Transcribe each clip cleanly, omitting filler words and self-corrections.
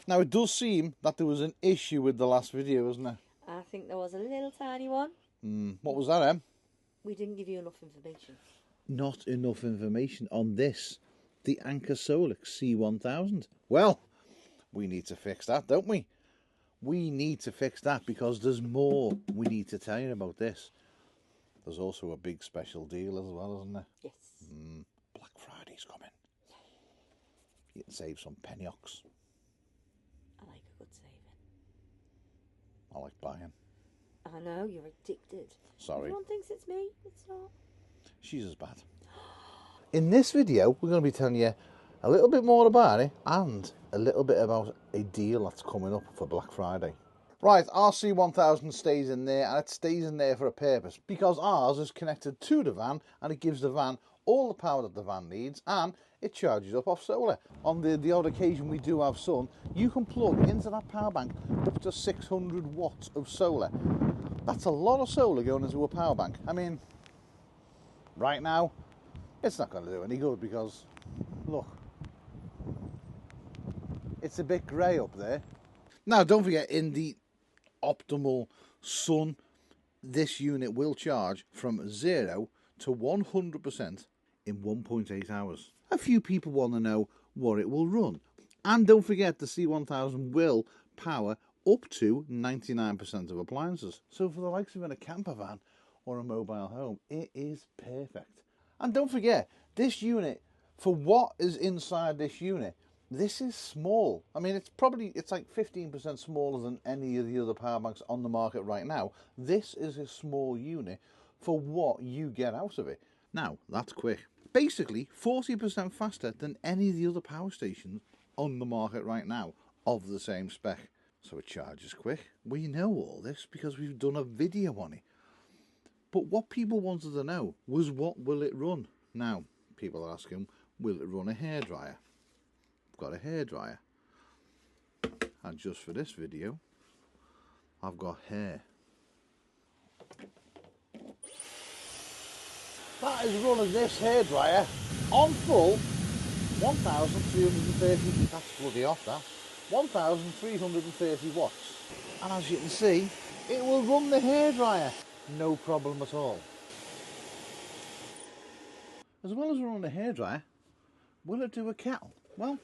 Now, it does seem that there was an issue with the last video, wasn't there? I think there was a little tiny one. What was that, Em? We didn't give you enough information. Not enough information on this, the Anker SOLIX C1000. Well, we need to fix that, don't we? We need to fix that because there's more we need to tell you about this. There's also a big special deal as well, isn't there? Yes. Black Friday's coming. You can save some pennyocks. I like a good saving. I like buying. I know, you're addicted. Sorry. Everyone thinks it's me. It's not. She's as bad. In this video, we're going to be telling you a little bit more about it and a little bit about a deal that's coming up for Black Friday. Right, our C1000 stays in there, and it stays in there for a purpose because ours is connected to the van and it gives the van all the power that the van needs, and it charges up off solar. On the odd occasion we do have sun, you can plug into that power bank up to 600 watts of solar. That's a lot of solar going into a power bank. I mean, right now, it's not going to do any good because, look, it's a bit grey up there. Now, don't forget, in the optimal sun, this unit will charge from 0 to 100% in 1.8 hours. A few people want to know what it will run. And don't forget, the C1000 will power up to 99% of appliances. So for the likes of in a camper van or a mobile home, it is perfect. And don't forget, this unit, for what is inside this unit, this is small. I mean, it's like 15% smaller than any of the other power banks on the market right now. This is a small unit for what you get out of it. Now, that's quick. Basically, 40% faster than any of the other power stations on the market right now of the same spec. So it charges quick. We know all this because we've done a video on it. But what people wanted to know was, what will it run? Now, people are asking, will it run a hairdryer? I've got a hairdryer. And just for this video, I've got hair. That is running this hairdryer on full 1,330, that's bloody off that, 1,330 watts. And as you can see, it will run the hairdryer, no problem at all. As well as running the hairdryer, will it do a kettle? Well,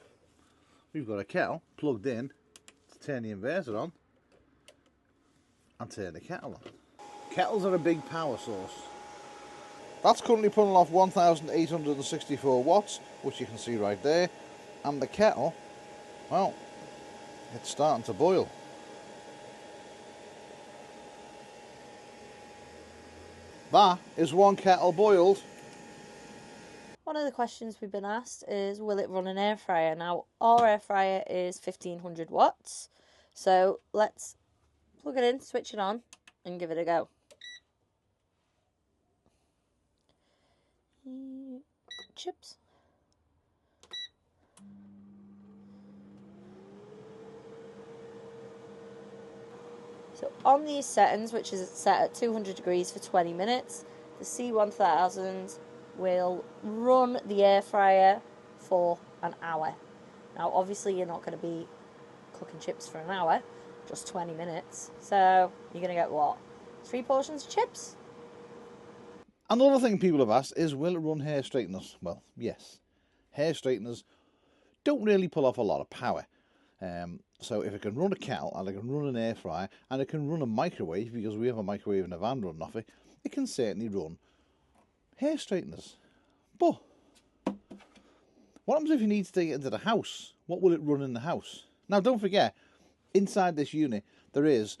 we've got a kettle plugged in to turn the inverter on and turn the kettle on. Kettles are a big power source. That's currently pulling off 1,864 watts, which you can see right there. And the kettle, well, it's starting to boil. That is one kettle boiled. One of the questions we've been asked is, will it run an air fryer? Now, our air fryer is 1,500 watts. So let's plug it in, switch it on, and give it a go. Chips. So on these settings, which is set at 200 degrees for 20 minutes, the C1000 will run the air fryer for an hour. Now obviously you're not going to be cooking chips for an hour, just 20 minutes. So you're going to get what? 3 portions of chips? Another thing people have asked is, will it run hair straighteners? Well, yes. Hair straighteners don't really pull off a lot of power. So if it can run a kettle, and it can run an air fryer, and it can run a microwave, because we have a microwave in a van running off it, it can certainly run hair straighteners. But what happens if you need to take it into the house? What will it run in the house? Now don't forget, inside this unit there is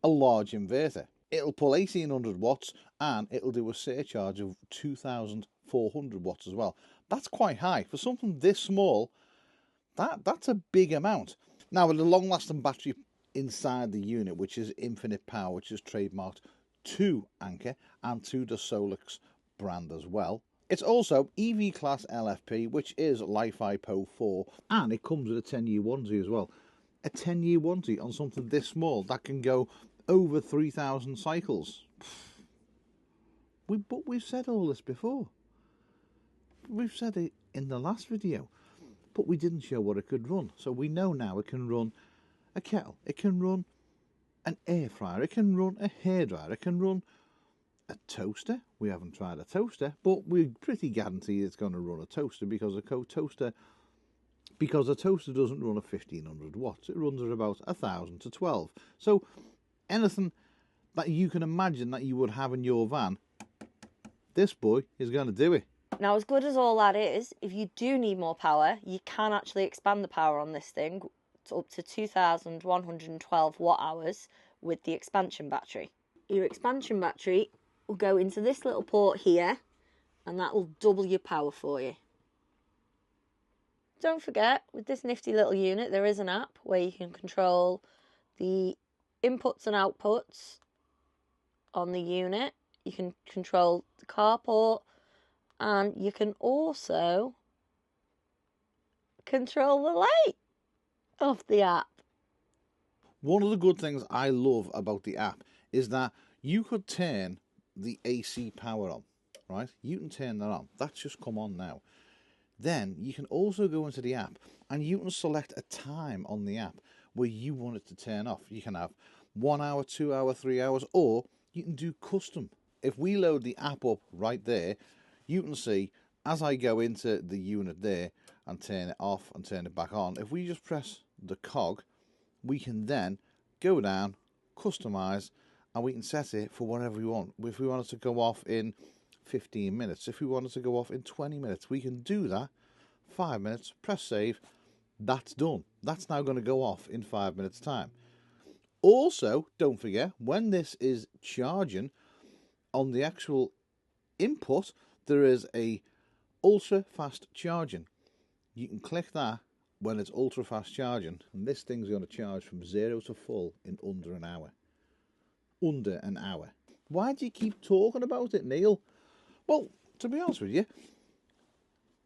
a large inverter. It'll pull 1,800 watts and it'll do a surcharge of 2,400 watts as well. That's quite high. For something this small, that's a big amount. Now, with the long-lasting battery inside the unit, which is Infinite Power, which is trademarked to Anker and to the SOLIX brand as well. It's also EV Class LFP, which is LiFi-Po 4, and it comes with a 10-year warranty as well. A 10-year warranty on something this small that can go over 3,000 cycles. But we've said all this before. We've said it in the last video. but we didn't show what it could run. So we know now it can run a kettle, it can run an air fryer, it can run a hairdryer, it can run a toaster. We haven't tried a toaster, but we're pretty guaranteed it's going to run a toaster because a toaster doesn't run at 1500 watts. It runs at about 1000 to 12. So anything that you can imagine that you would have in your van, this boy is going to do it. Now, as good as all that is, if you do need more power, you can actually expand the power on this thing to up to 2112 watt hours with the expansion battery. Your expansion battery will go into this little port here, and that will double your power for you. Don't forget, with this nifty little unit, there is an app where you can control the inputs and outputs on the unit. You can control the carport, and you can also control the light of the app. One of the good things I love about the app is that you could turn the AC power on, right? You can turn that on. That's just come on now. Then you can also go into the app and you can select a time on the app where you want it to turn off. You can have 1 hour, 2 hour, 3 hours, or you can do custom. If we load the app up right there, you can see as I go into the unit there and turn it off and turn it back on, if we just press the cog, we can then go down, customize, and we can set it for whatever we want. If we want it to go off in 15 minutes, if we want it to go off in 20 minutes, we can do that. 5 minutes, press save, that's done. That's now going to go off in 5 minutes time. Also, don't forget, when this is charging on the actual input, there is a ultra fast charging. You can click that when it's ultra fast charging, and this thing's going to charge from 0 to full in under an hour. Under an hour. Why do you keep talking about it, Neil? Well, to be honest with you,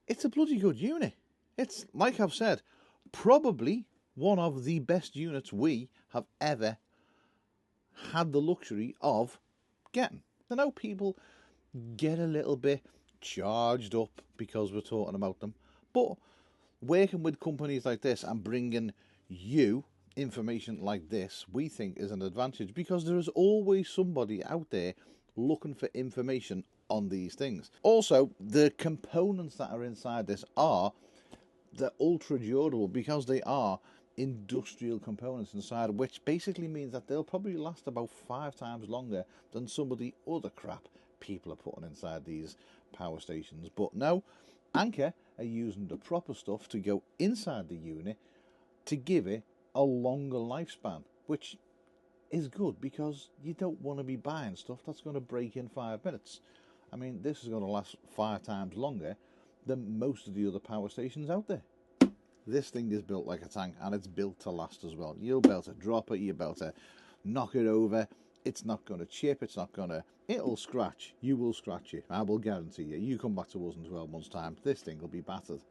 it's a bloody good unit. It's, like I've said, probably one of the best units we have ever had the luxury of getting. I know people get a little bit charged up because we're talking about them, but working with companies like this and bringing you information like this, we think is an advantage, because there is always somebody out there looking for information on these things. Also, the components that are inside this they're ultra durable because they are industrial components inside, which basically means that they'll probably last about 5 times longer than some of the other crap people are putting inside these power stations. But no, Anker are using the proper stuff to go inside the unit to give it a longer lifespan, which is good because you don't want to be buying stuff that's going to break in 5 minutes. I mean, this is going to last 5 times longer than most of the other power stations out there. This thing is built like a tank, and it's built to last as well. You'll be able to drop it, you'll be able to knock it over. It's not going to chip, it'll scratch. You will scratch it, I will guarantee you. You come back to us in 12 months' time, this thing will be battered,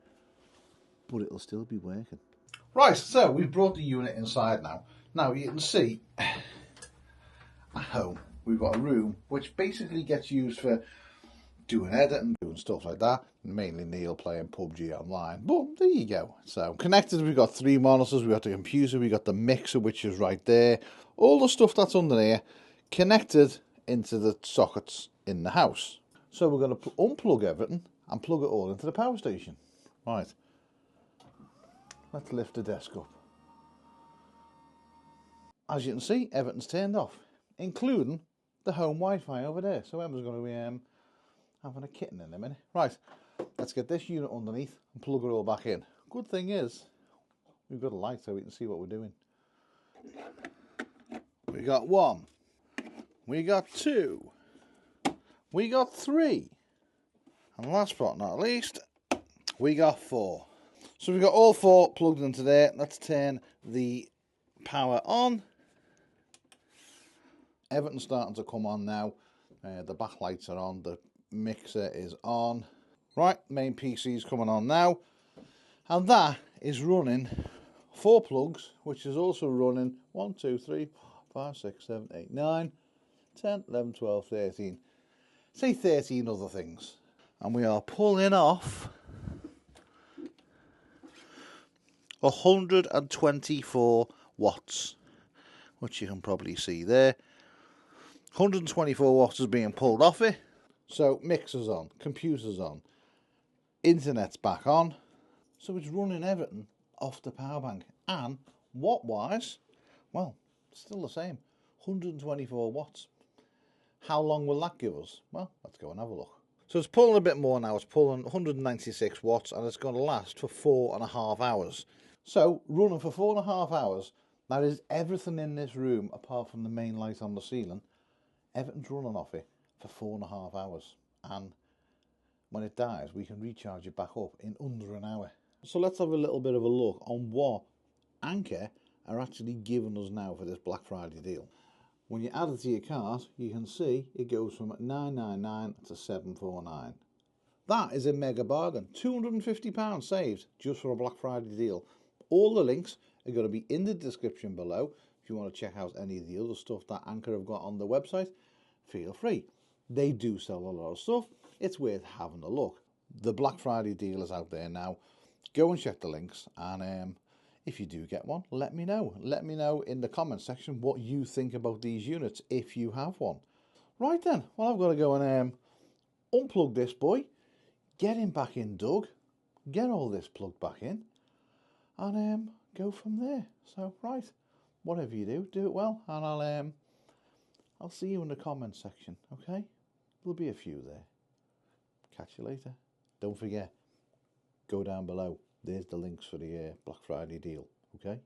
but it'll still be working. Right, so we've brought the unit inside now. Now you can see at home we've got a room which basically gets used for doing editing, doing stuff like that. Mainly Neil playing PUBG online. But there you go. So connected, we've got 3 monitors, we've got the computer, we've got the mixer, which is right there. All the stuff that's under there connected into the sockets in the house. So we're going to unplug everything and plug it all into the power station. Right. Let's lift the desk up. As you can see, everything's turned off, including the home Wi-Fi over there. So Emma's going to be having a kitten in a minute. Right, let's get this unit underneath and plug it all back in. Good thing is, we've got a light so we can see what we're doing. We got 1, we got 2, we got 3, and last but not least, we got 4. So we've got all 4 plugged into there. Let's turn the power on. Everything's starting to come on now. The backlights are on, the mixer is on. Right, main PC's coming on now. And that is running 4 plugs, which is also running 1, 2, 3, 4, 5, 6, 7, 8, 9, 10, 11, 12, 13. Say 13 other things. And we are pulling off 124 watts, which you can probably see there. 124 watts is being pulled off it. So mixer's on, computer's on, internet's back on. So it's running everything off the power bank. And watt-wise, well, still the same, 124 watts. How long will that give us? Well, let's go and have a look. So it's pulling a bit more now. It's pulling 196 watts and it's going to last for 4.5 hours. So running for 4.5 hours, that is everything in this room apart from the main light on the ceiling. Everything's running off it for 4.5 hours. And when it dies, we can recharge it back up in under an hour. So let's have a little bit of a look on what Anker are actually giving us now for this Black Friday deal. When you add it to your cart, you can see it goes from £9.99 to £7.49. That is a mega bargain. £250 saved just for a Black Friday deal. All the links are going to be in the description below. If you want to check out any of the other stuff that Anker have got on their website, feel free. They do sell a lot of stuff. It's worth having a look. The Black Friday deal is out there now. Go and check the links, and if you do get one, let me know. Let me know in the comment section what you think about these units if you have one. Right then, well, I've got to go and unplug this boy, get him back in dug, get all this plugged back in, and go from there. So right, whatever you do, do it well, and I'll see you in the comment section. Okay, there'll be a few there. Catch you later. Don't forget, go down below. There's the links for the Black Friday deal. Okay.